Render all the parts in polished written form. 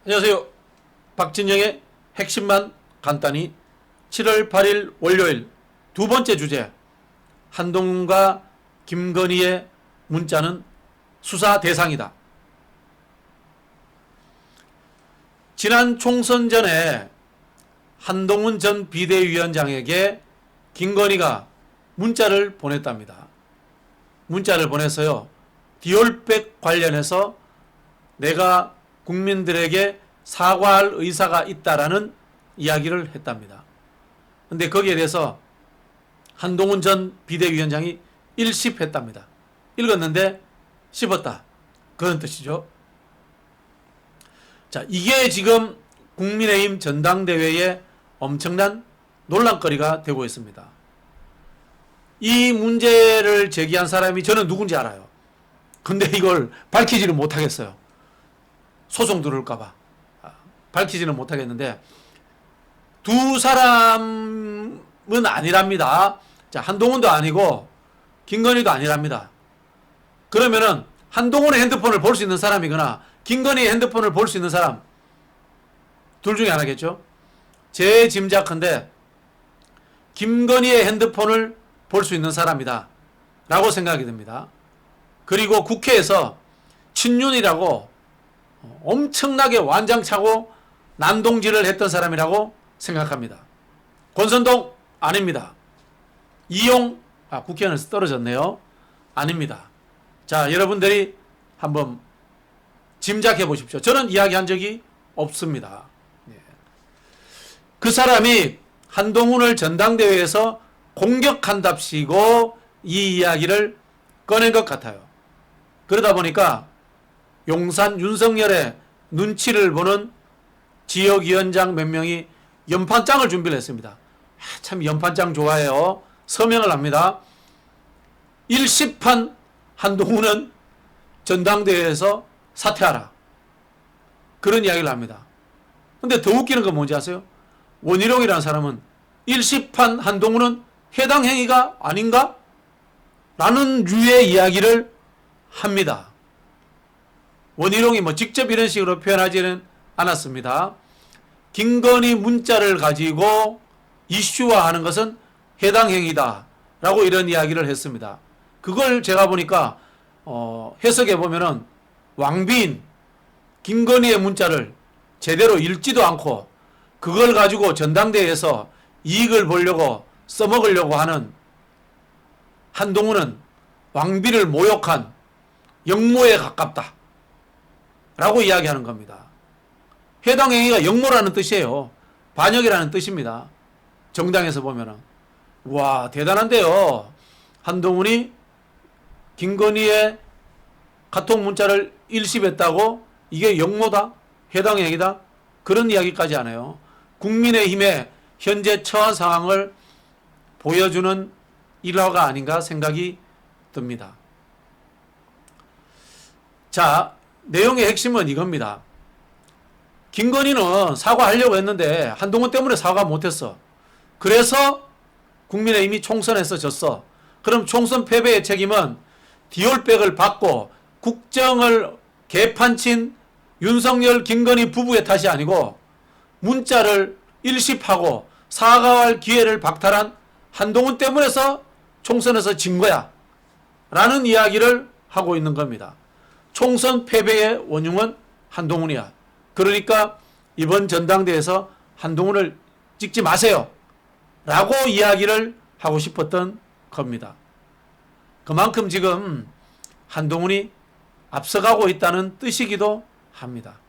안녕하세요. 박진영의 핵심만 간단히 7월 8일 월요일 두 번째 주제, 한동훈과 김건희의 문자는 수사 대상이다. 지난 총선 전에 한동훈 전 비대위원장에게 김건희가 문자를 보냈답니다. 문자를 보내서요, 디올백 관련해서 내가 국민들에게 사과할 의사가 있다라는 이야기를 했답니다. 근데 거기에 대해서 한동훈 전 비대위원장이 일십했답니다. 읽었는데 씹었다, 그런 뜻이죠. 자, 이게 지금 국민의힘 전당대회에 엄청난 논란거리가 되고 있습니다. 이 문제를 제기한 사람이 저는 누군지 알아요. 근데 이걸 밝히지는 못하겠어요. 소송 들을까봐 밝히지는 못하겠는데, 두 사람은 아니랍니다. 자, 한동훈도 아니고 김건희도 아니랍니다. 그러면은 한동훈의 핸드폰을 볼 수 있는 사람이거나 김건희의 핸드폰을 볼 수 있는 사람, 둘 중에 하나겠죠. 제 짐작컨대 김건희의 핸드폰을 볼 수 있는 사람이다 라고 생각이 듭니다. 그리고 국회에서 친윤이라고 엄청나게 완장차고 난동질을 했던 사람이라고 생각합니다. 권선동 아닙니다. 이용, 국회의원에서 떨어졌네요. 아닙니다. 자, 여러분들이 한번 짐작해 보십시오. 저는 이야기한 적이 없습니다. 그 사람이 한동훈을 전당대회에서 공격한답시고 이 이야기를 꺼낸 것 같아요. 그러다 보니까 용산 윤석열의 눈치를 보는 지역위원장 몇 명이 연판장을 준비를 했습니다. 참 연판장 좋아해요. 서명을 합니다. 일시판 한동훈은 전당대회에서 사퇴하라, 그런 이야기를 합니다. 근데 더 웃기는 건 뭔지 아세요? 원희룡이라는 사람은 일시판 한동훈은 해당 행위가 아닌가? 라는 류의 이야기를 합니다. 원희룡이 직접 이런 식으로 표현하지는 않았습니다. 김건희 문자를 가지고 이슈화하는 것은 해당 행위다 라고 이런 이야기를 했습니다. 그걸 제가 보니까 해석해 보면은 왕비인 김건희의 문자를 제대로 읽지도 않고 그걸 가지고 전당대회에서 이익을 보려고 써먹으려고 하는 한동훈은 왕비를 모욕한 역모에 가깝다 라고 이야기하는 겁니다. 해당 행위가 역모라는 뜻이에요. 반역이라는 뜻입니다. 정당에서 보면은. 와, 대단한데요. 한동훈이 김건희의 카톡 문자를 일십했다고 이게 역모다, 해당 행위다, 그런 이야기까지 하네요. 국민의힘의 현재 처한 상황을 보여주는 일화가 아닌가 생각이 듭니다. 자, 내용의 핵심은 이겁니다. 김건희는 사과하려고 했는데 한동훈 때문에 사과 못했어. 그래서 국민의힘이 총선에서 졌어. 그럼 총선 패배의 책임은 디올백을 받고 국정을 개판친 윤석열 김건희 부부의 탓이 아니고 문자를 일십하고 사과할 기회를 박탈한 한동훈 때문에서 총선에서 진 거야 라는 이야기를 하고 있는 겁니다. 총선 패배의 원흉은 한동훈이야. 그러니까 이번 전당대회에서 한동훈을 찍지 마세요 라고 이야기를 하고 싶었던 겁니다. 그만큼 지금 한동훈이 앞서가고 있다는 뜻이기도 합니다.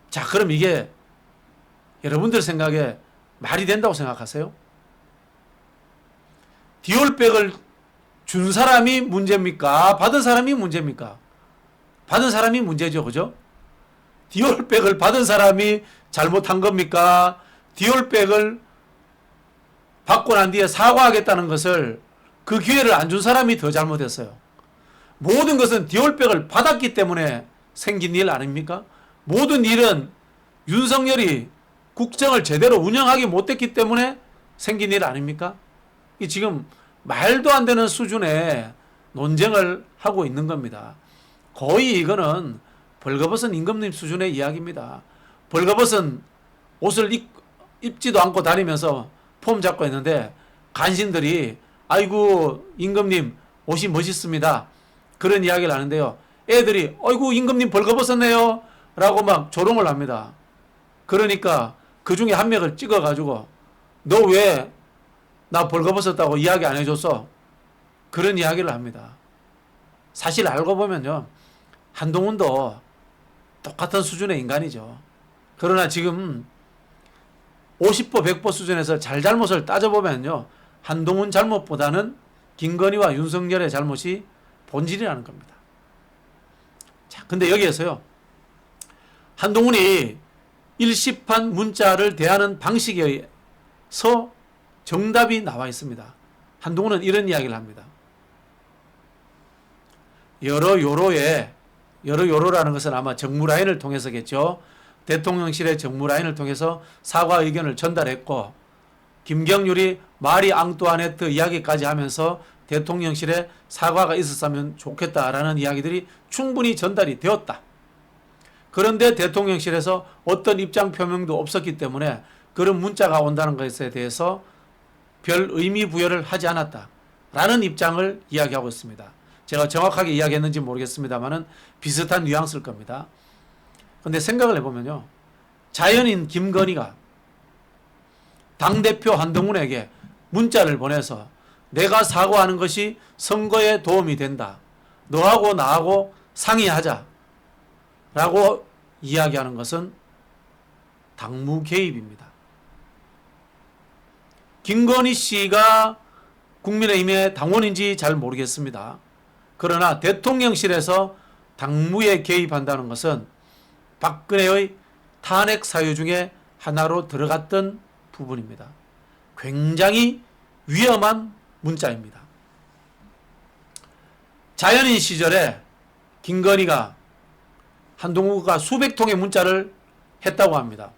자, 그럼 이게 여러분들 생각에 말이 된다고 생각하세요? 디올백을 준 사람이 문제입니까? 받은 사람이 문제입니까? 받은 사람이 문제죠, 그죠? 디올백을 받은 사람이 잘못한 겁니까? 디올백을 받고 난 뒤에 사과하겠다는 것을, 그 기회를 안 준 사람이 더 잘못했어요. 모든 것은 디올백을 받았기 때문에 생긴 일 아닙니까? 모든 일은 윤석열이 국정을 제대로 운영하기 못했기 때문에 생긴 일 아닙니까? 이 지금 말도 안 되는 수준의 논쟁을 하고 있는 겁니다. 거의 이거는 벌거벗은 임금님 수준의 이야기입니다. 벌거벗은 옷을 입지도 않고 다니면서 폼 잡고 있는데 간신들이 아이고 임금님 옷이 멋있습니다. 그런 이야기를 하는데요. 애들이 아이고 임금님 벌거벗었네요. 라고 막 조롱을 합니다. 그러니까 그 중에 한 명을 찍어가지고 너 왜 나 벌거벗었다고 이야기 안 해줬어? 그런 이야기를 합니다. 사실 알고 보면요. 한동훈도 똑같은 수준의 인간이죠. 그러나 지금 50보 100보 수준에서 잘잘못을 따져보면요. 한동훈 잘못보다는 김건희와 윤석열의 잘못이 본질이라는 겁니다. 자, 근데 여기에서요. 한동훈이 일시판 문자를 대하는 방식에서 정답이 나와 있습니다. 한동훈은 이런 이야기를 합니다. 여러 요로라는 것은 아마 정무라인을 통해서겠죠. 대통령실의 정무라인을 통해서 사과 의견을 전달했고 김경률이 마리 앙뚜아네트 이야기까지 하면서 대통령실에 사과가 있었으면 좋겠다라는 이야기들이 충분히 전달이 되었다. 그런데 대통령실에서 어떤 입장 표명도 없었기 때문에 그런 문자가 온다는 것에 대해서 별 의미 부여를 하지 않았다라는 입장을 이야기하고 있습니다. 제가 정확하게 이야기했는지 모르겠습니다만은 비슷한 뉘앙스일 겁니다. 그런데 생각을 해보면요. 자연인 김건희가 당대표 한동훈에게 문자를 보내서 내가 사과하는 것이 선거에 도움이 된다. 너하고 나하고 상의하자. 라고 이야기하는 것은 당무 개입입니다. 김건희 씨가 국민의힘의 당원인지 잘 모르겠습니다. 그러나 대통령실에서 당무에 개입한다는 것은 박근혜의 탄핵 사유 중에 하나로 들어갔던 부분입니다. 굉장히 위험한 문자입니다. 자연인 시절에 김건희가 한동훈과 수백 통의 문자를 했다고 합니다.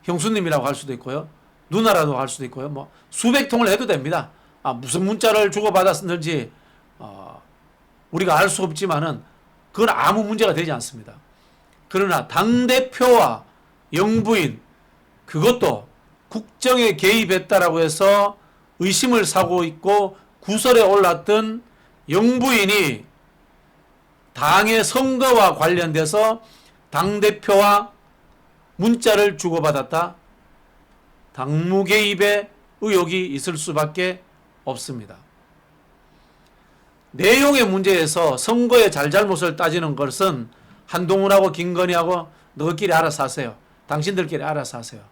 형수님이라고 할 수도 있고요. 누나라도 할 수도 있고요. 뭐 수백 통을 해도 됩니다. 무슨 문자를 주고받았는지 우리가 알 수 없지만은 그건 아무 문제가 되지 않습니다. 그러나 당대표와 영부인 그것도 국정에 개입했다라고 해서 의심을 사고 있고 구설에 올랐던 영부인이 당의 선거와 관련돼서 당대표와 문자를 주고받았다. 당무 개입의 의혹이 있을 수밖에 없습니다. 내용의 문제에서 선거의 잘잘못을 따지는 것은 한동훈하고 김건희하고 너희끼리 알아서 하세요. 당신들끼리 알아서 하세요.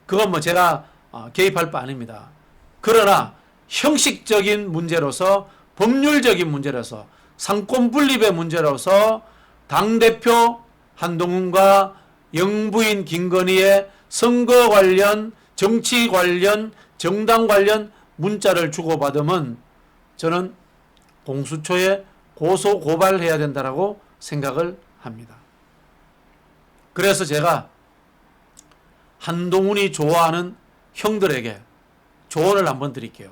그건 뭐 제가 개입할 바 아닙니다. 그러나 형식적인 문제로서 법률적인 문제로서 상권 분립의 문제로서 당대표 한동훈과 영부인 김건희의 선거 관련, 정치 관련, 정당 관련 문자를 주고받으면 저는 공수처에 고소 고발해야 된다라고 생각을 합니다. 그래서 제가 한동훈이 좋아하는 형들에게 조언을 한번 드릴게요.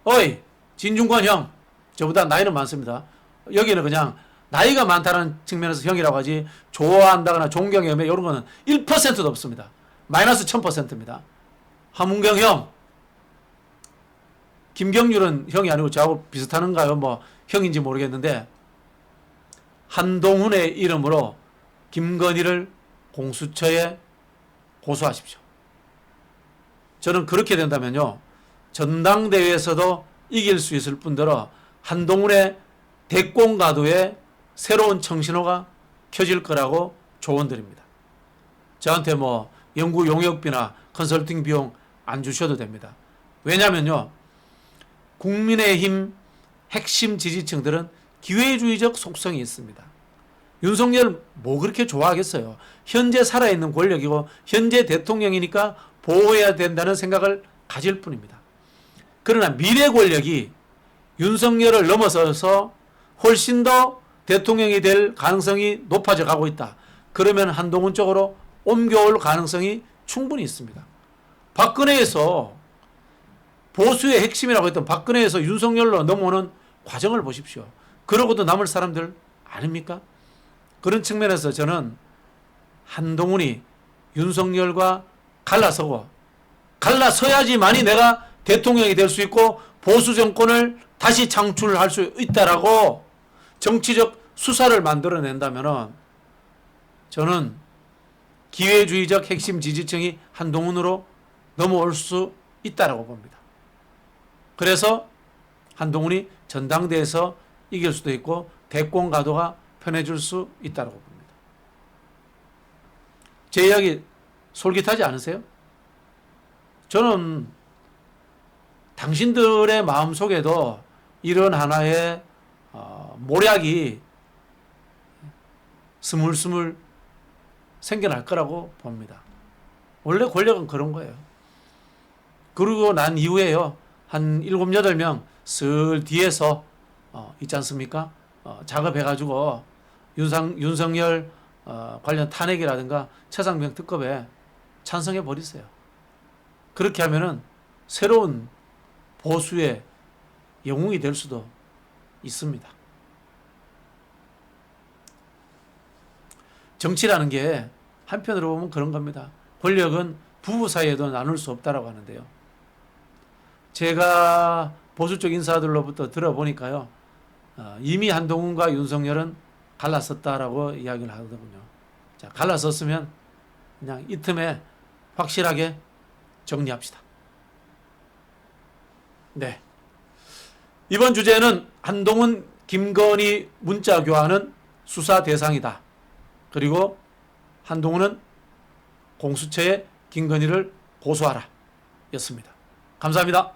어이 진중권 형, 저보다 나이는 많습니다. 여기는 그냥 나이가 많다는 측면에서 형이라고 하지 좋아한다거나 존경해 이런 거는 1%도 없습니다. 마이너스 1000%입니다. 하문경 형, 김경률은 형이 아니고 저하고 비슷하는가요? 뭐 형인지 모르겠는데 한동훈의 이름으로 김건희를 공수처에 고소하십시오. 저는 그렇게 된다면요. 전당대회에서도 이길 수 있을 뿐더러 한동훈의 대공가도에 새로운 청신호가 켜질 거라고 조언드립니다. 저한테 뭐 연구 용역비나 컨설팅 비용 안 주셔도 됩니다. 왜냐면요. 국민의힘 핵심 지지층들은 기회주의적 속성이 있습니다. 윤석열 뭐 그렇게 좋아하겠어요. 현재 살아있는 권력이고 현재 대통령이니까 보호해야 된다는 생각을 가질 뿐입니다. 그러나 미래 권력이 윤석열을 넘어서서 훨씬 더 대통령이 될 가능성이 높아져 가고 있다. 그러면 한동훈 쪽으로 옮겨올 가능성이 충분히 있습니다. 박근혜에서 보수의 핵심이라고 했던 박근혜에서 윤석열로 넘어오는 과정을 보십시오. 그러고도 남을 사람들 아닙니까? 그런 측면에서 저는 한동훈이 윤석열과 갈라서야지만이 내가 대통령이 될 수 있고 보수 정권을 다시 창출할 수 있다라고 정치적 수사를 만들어낸다면은 저는 기회주의적 핵심 지지층이 한동훈으로 넘어올 수 있다라고 봅니다. 그래서 한동훈이 전당대회에서 이길 수도 있고 대권 가도가 편해질 수 있다고 봅니다. 제 이야기 솔깃하지 않으세요? 저는 당신들의 마음속에도 이런 하나의 모략이 스물스물 생겨날 거라고 봅니다. 원래 권력은 그런 거예요. 그러고 난 이후에요. 한 7, 8명 슬 뒤에서 있지 않습니까? 작업해가지고 윤석열 관련 탄핵이라든가 최상병 특검에 찬성해 버리세요. 그렇게 하면은 새로운 보수의 영웅이 될 수도 있습니다. 정치라는 게 한편으로 보면 그런 겁니다. 권력은 부부 사이에도 나눌 수 없다라고 하는데요. 제가 보수 쪽 인사들로부터 들어보니까요. 이미 한동훈과 윤석열은 갈라섰다라고 이야기를 하더군요. 자, 갈라섰으면 그냥 이 틈에 확실하게 정리합시다. 네. 이번 주제는 한동훈, 김건희 문자 교환은 수사 대상이다. 그리고 한동훈은 공수처에 김건희를 고소하라 였습니다. 감사합니다.